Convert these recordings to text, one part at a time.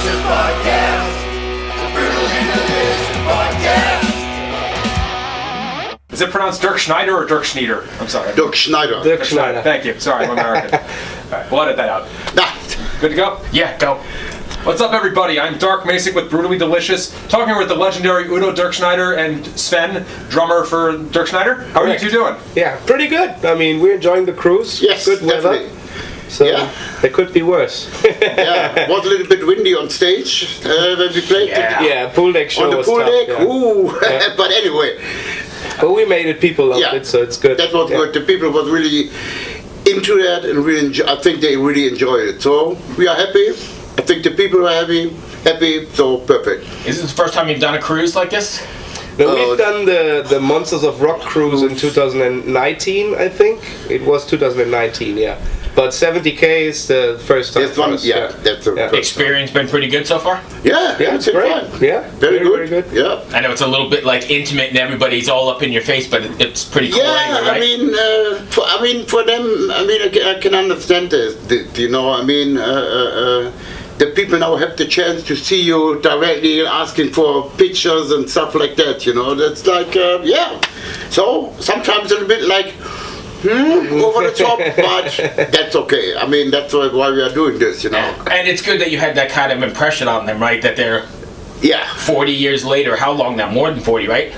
Delicious Podcast. The Brutally Delicious Podcast. Is it pronounced Dirkschneider or Dirkschneider? I'm sorry. Dirkschneider. Dirkschneider. Thank you. Sorry, I'm American. All right, we'll edit that out. Good to go? Yeah, go. What's up, everybody? I'm Dark Masick with Brutally Delicious, talking with the legendary Udo Dirkschneider and Sven, drummer for Dirkschneider. How are you two doing? Yeah, pretty good. I mean, we're enjoying the cruise. Yes, good weather. definitely. So Yeah. it could be worse. Yeah, was a little bit windy on stage when we played Yeah, pool deck show on the was pool tough, deck. yeah. Ooh, Yeah. but anyway, But we made it. People loved yeah, it, so it's good. That was Yeah. good. The people was really into that and really I think they really enjoyed it. So we are happy. I think the people are happy. So perfect. Is this the first time you've done a cruise like this? No, we've done the Monsters of Rock cruise in 2019, I think. It was 2019, yeah. But 70K is the first time. That's one. for us, Yeah, that's the Yeah. first Experience been pretty good so far? Yeah, Yeah, it's great. fine. Yeah, Very good. Very good. Yeah. I know it's a little bit like intimate and everybody's all up in your face, but it's pretty cool Yeah, anyway, right? I mean, for them, I mean, I can understand this. You know, I mean, the people now have the chance to see you directly, asking for pictures and stuff like that. You know, that's like, yeah. So sometimes a little bit like, over the top, but that's okay. I mean, that's why we are doing this. You know. And it's good that you had that kind of impression on them, right? That they're Yeah. 40 years later. How long now? More than 40, right?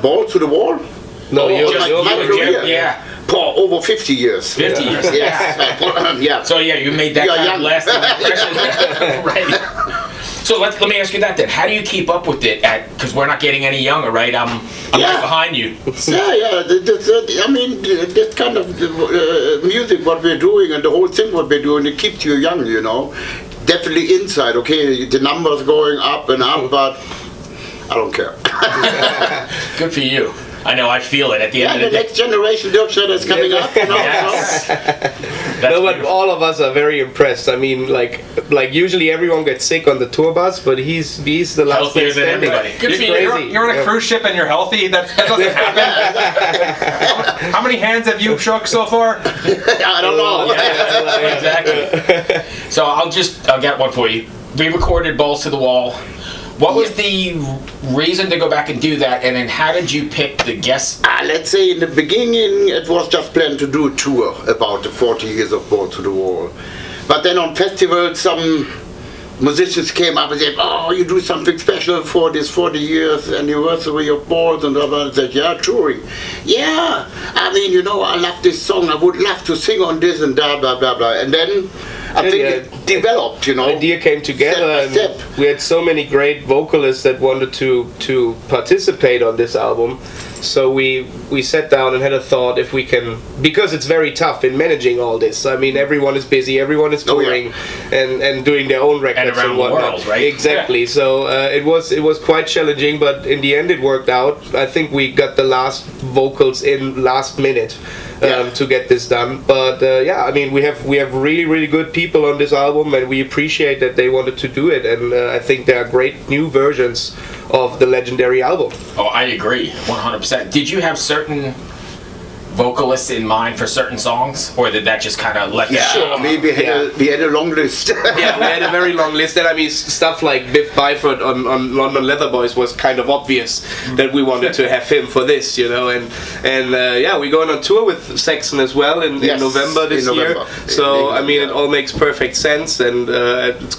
Ball to the wall. No, you're my career. Yeah. For over 50 years. 50 years. Yes. Yeah. So yeah, you made that You're kind young. of lasting impression. Right. So let me ask you that then. How do you keep up with it? Because we're not getting any younger, right? I'm Yeah. right behind you. Yeah. I mean, this kind of music, what we're doing, and the whole thing, what we're doing, it keeps you young, you know. Definitely inside, okay, the numbers going up and up, but I don't care. Good for you. I know, I feel it at the Yeah, end the of the day. next generation Dirkschneider is coming up, you know. Yes. So. That's No, but beautiful. all of us are very impressed. I mean, like usually everyone gets sick on the tour bus, but he's the last Healthier man than standing. everybody. Good It's for you. crazy. You're on a Yeah. cruise ship and you're healthy? That doesn't happen. How many hands have you shook so far? I don't know. Yeah, exactly. So I'll get one for you. We recorded Balls to the Wall. What was the reason to go back and do that, and then how did you pick the guests? Let's say in the beginning it was just planned to do a tour about the 40 years of Ball to the Wall. But then on festivals some musicians came up and said, oh, you do something special for this 40 years anniversary of Balls, and blah, blah. I said, yeah, touring. Yeah, I mean, you know, I love this song, I would love to sing on this and blah, blah, blah, blah. And then I think it developed, you know. The idea came together, Step by and step. we had so many great vocalists that wanted to participate on this album. So we sat down and had a thought if we can, because it's very tough in managing all this. I mean, everyone is busy, everyone is Oh, yeah. touring and doing their own records And around the whatnot. world, right? Exactly. So it was quite challenging, but in the end it worked out. I think we got the last vocals in last minute. To get this done, but yeah, I mean we have really good people on this album, and we appreciate that they wanted to do it, and I think there are great new versions of the legendary album. Oh, I agree, 100%. Did you have certain vocalists in mind for certain songs, or did that just kind of let that? Sure, we had a long list. Yeah, we had a very long list, and I mean stuff like Biff Byford on London Leather Boys was kind of obvious that we wanted to have him for this, you know, and yeah, we're going on tour with Saxon as well in November this year. So I mean, it all makes perfect sense, and it's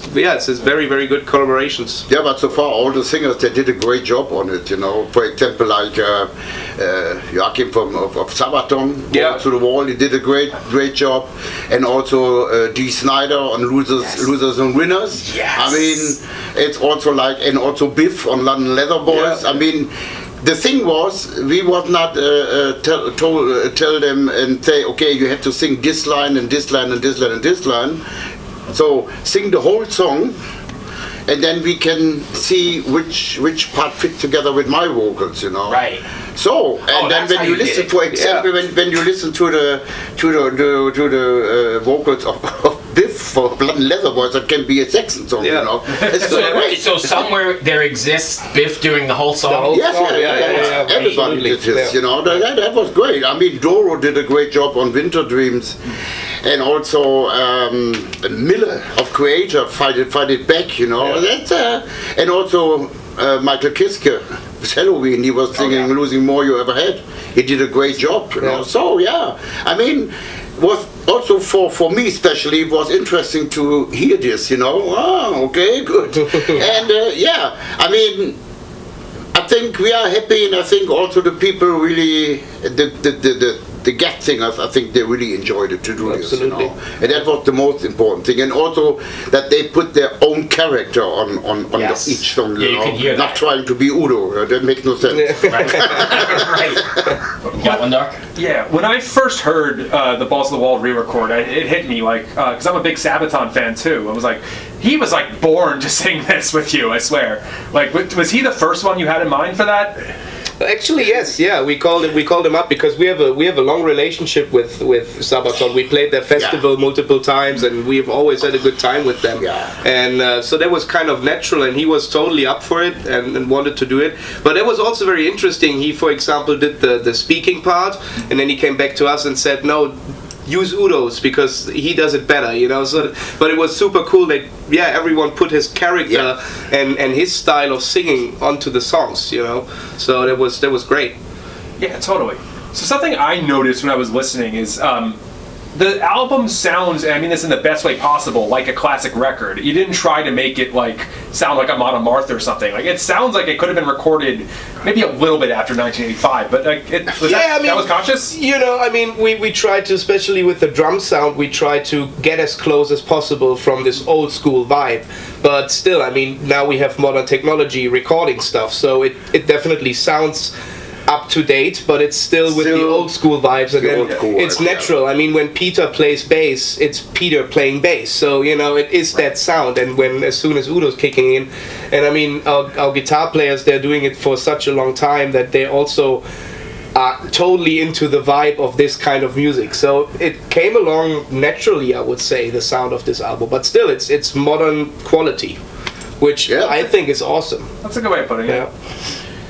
very good collaborations. Yeah, but so far all the singers, they did a great job on it, you know. For example, like Joachim of Sabaton, Ball to the Wall, he did a great job, and also D. Snyder on Losers and Winners. Yes. I mean, it's also like, and also Biff on London Leather Boys. Yeah. I mean, the thing was, we was not tell them and say, okay, you have to sing this line and this line and this line and this line. So sing the whole song, and then we can see which part fits together with my vocals, you know. Right. So, and then that's how when you you did listen, it. for example, when you listen to the vocals of Biff for Blood and Leather Boys, that can be a Saxon song, Yeah. you know. It's So, great. so somewhere there exists Biff doing the whole song. The whole- Yes, song, yeah. Everybody absolutely. did this, Yeah. you know. That was great. I mean, Doro did a great job on Winter Dreams, and also Miller of Creator Fight It Back, you know. That's and also Michael Kiske with Halloween. He was singing "Losing More You Ever Had." He did a great job, you know. So yeah, I mean, was also for me especially, it was interesting to hear this, you know. Oh, okay, good. And I mean, I think we are happy, and I think also the people really, the guest singers, I think they really enjoyed it to do Absolutely. this, you know. And that was the most important thing. And also that they put their own character on Yes. each song, Yeah, you can hear not that. trying to be Udo. That makes no sense. Right. Right. You got one, Doc? Yeah, when I first heard the Balls to the Wall re-record, it hit me like, because I'm a big Sabaton fan too. I was like, he was like born to sing this with you, I swear. Like, was he the first one you had in mind for that? Actually, yes, yeah. We called him up because we have a long relationship with Sabaton. We played their festival multiple times, and we've always had a good time with them. Yeah. And so that was kind of natural, and he was totally up for it and wanted to do it. But it was also very interesting. He, for example, did the speaking part, and then he came back to us and said, "No, use Udo's because he does it better," you know. So, but it was super cool that everyone put his character and his style of singing onto the songs, you know. So that was great. Yeah, totally. So something I noticed when I was listening is the album sounds, and I mean this in the best way possible, like a classic record. You didn't try to make it like sound like a Amon Amarth or something. Like it sounds like it could have been recorded maybe a little bit after 1985, but like that was conscious. You know, I mean, we tried to, especially with the drum sound, we tried to get as close as possible from this old school vibe. But still, I mean, now we have modern technology recording stuff, so it definitely sounds up to date, but it's still with the old school vibes, and then it's natural. I mean, when Peter plays bass, it's Peter playing bass, so you know it is that sound. And as soon as Udo's kicking in, and I mean our guitar players, they're doing it for such a long time that they also are totally into the vibe of this kind of music. So it came along naturally, I would say, the sound of this album. But still, it's modern quality, which I think is awesome. That's a good way of putting it.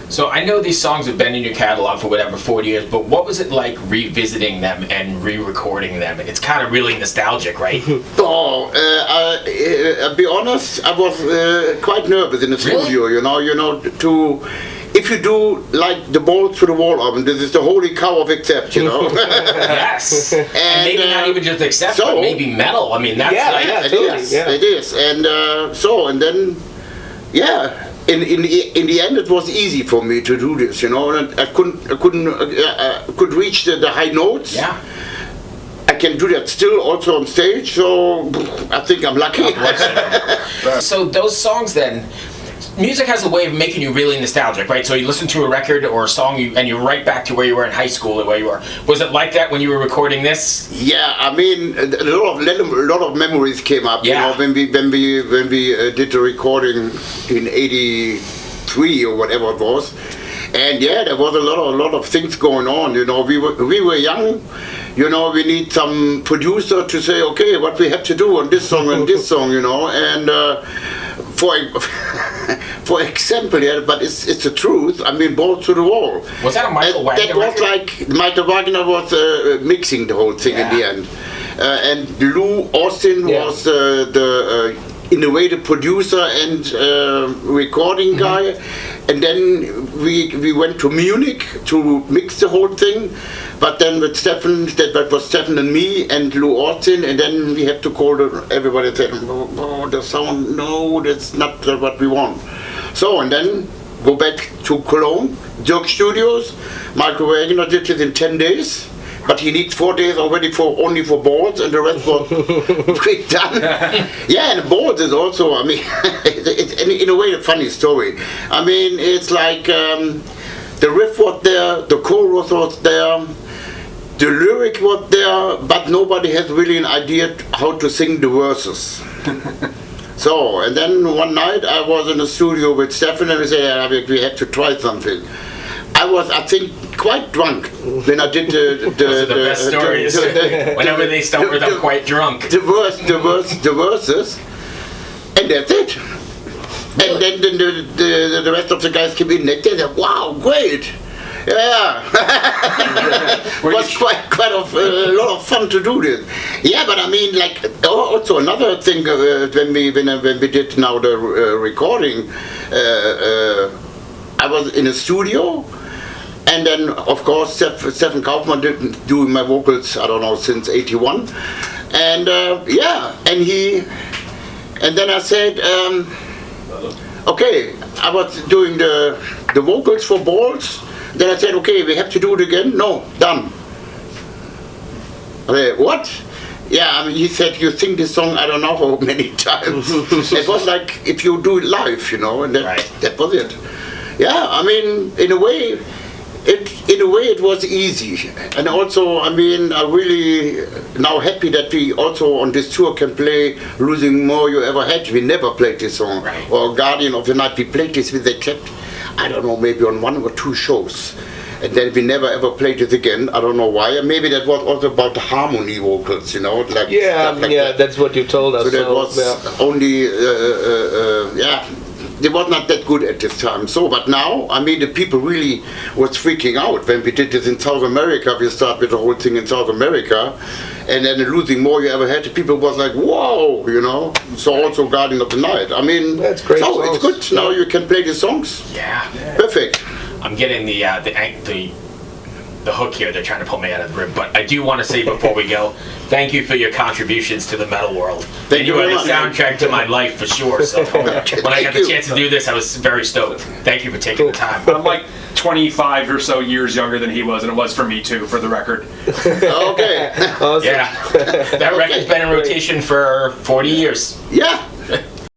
So I know these songs have been in your catalog for whatever 40 years, but what was it like revisiting them and re-recording them? It's kind of really nostalgic, right? I'll be honest, I was quite nervous in the studio, you know, if you do like the Balls to the Wall album, this is the holy cow of accept, you know. Yes. And maybe not even just accept, but maybe metal. I mean, that's it is. And and then, in the end, it was easy for me to do this, you know. And I could reach the high notes. Yeah. I can do that still also on stage, so I think I'm lucky. So those songs then, music has a way of making you really nostalgic, right? So you listen to a record or a song and you're right back to where you were in high school or where you were. Was it like that when you were recording this? Yeah, I mean, a lot of memories came up. Yeah. You know, when we did the recording in '83 or whatever it was, and there was a lot of things going on. You know, we were young. You know, we need some producer to say, okay, what we have to do on this song and this song. You know, and for example, but it's the truth. I mean, Balls to the Wall. Was that a Michael Wagner That was record? like Michael Wagner was mixing the whole thing in the end, and Lou Austin was in a way the producer and recording guy, and then we went to Munich to mix the whole thing. But then with Stefan, that was Stefan and me and Lou Austin, and then we had to call everybody and say, oh, the sound, no, that's not what we want. So, and then go back to Cologne, Dirk Studios. Michael Wagner did it in 10 days, but he needs 4 days already only for Balls, and the rest was quick done. And Balls is also, I mean, it's in a way a funny story. I mean, it's like the riff was there, the chorus was there, the lyric was there, but nobody has really an idea how to sing the verses. So, and then one night I was in the studio with Stefan and we said, we had to try something. I was, I think, quite drunk when I did Those are the best stories. Whenever they start with I'm quite drunk. the verses, and that's it. And then the rest of the guys came in next day and said, wow, great. Yeah, it was quite a lot of fun to do this. Yeah, but I mean, like, also another thing when we did now the recording, I was in a studio, and then of course Stefan Kaufmann didn't do my vocals, I don't know, since '81, and and then I said, okay, I was doing the vocals for Balls. Then I said, okay, we have to do it again. No, done. I said, what? Yeah, I mean, he said, you sing this song, I don't know how many times. It was like if you do it live, you know, and that was it. Yeah, I mean, in a way, it was easy. And also, I mean, I'm really now happy that we also on this tour can play Losing More You Ever Had. We never played this song. Right. Or Guardian of the Night, we played this with except, I don't know, maybe on 1 or 2 shows. And then we never ever played it again. I don't know why. And maybe that was also about the harmony vocals, you know, like stuff like that. That's what you told us. So that was only, they was not that good at this time. So, but now, I mean, the people really was freaking out when we did this in South America. We started with the whole thing in South America, and then Losing More You Ever Had, the people was like, whoa, you know. So also Guardian of the Night. I mean, that's great. So it's good. Now you can play the songs. Yeah. Perfect. I'm getting the hook here. They're trying to pull me out of the rib, but I do want to say before we go, thank you for your contributions to the metal world. Thank you are very the much. soundtrack to my life for sure. So when I got the chance to do this, I was very stoked. Thank you for taking the time. I'm like 25 or so years younger than he was, and it was for me too, for the record. Okay. Awesome. Yeah, that record's been in rotation for 40 years. Yeah.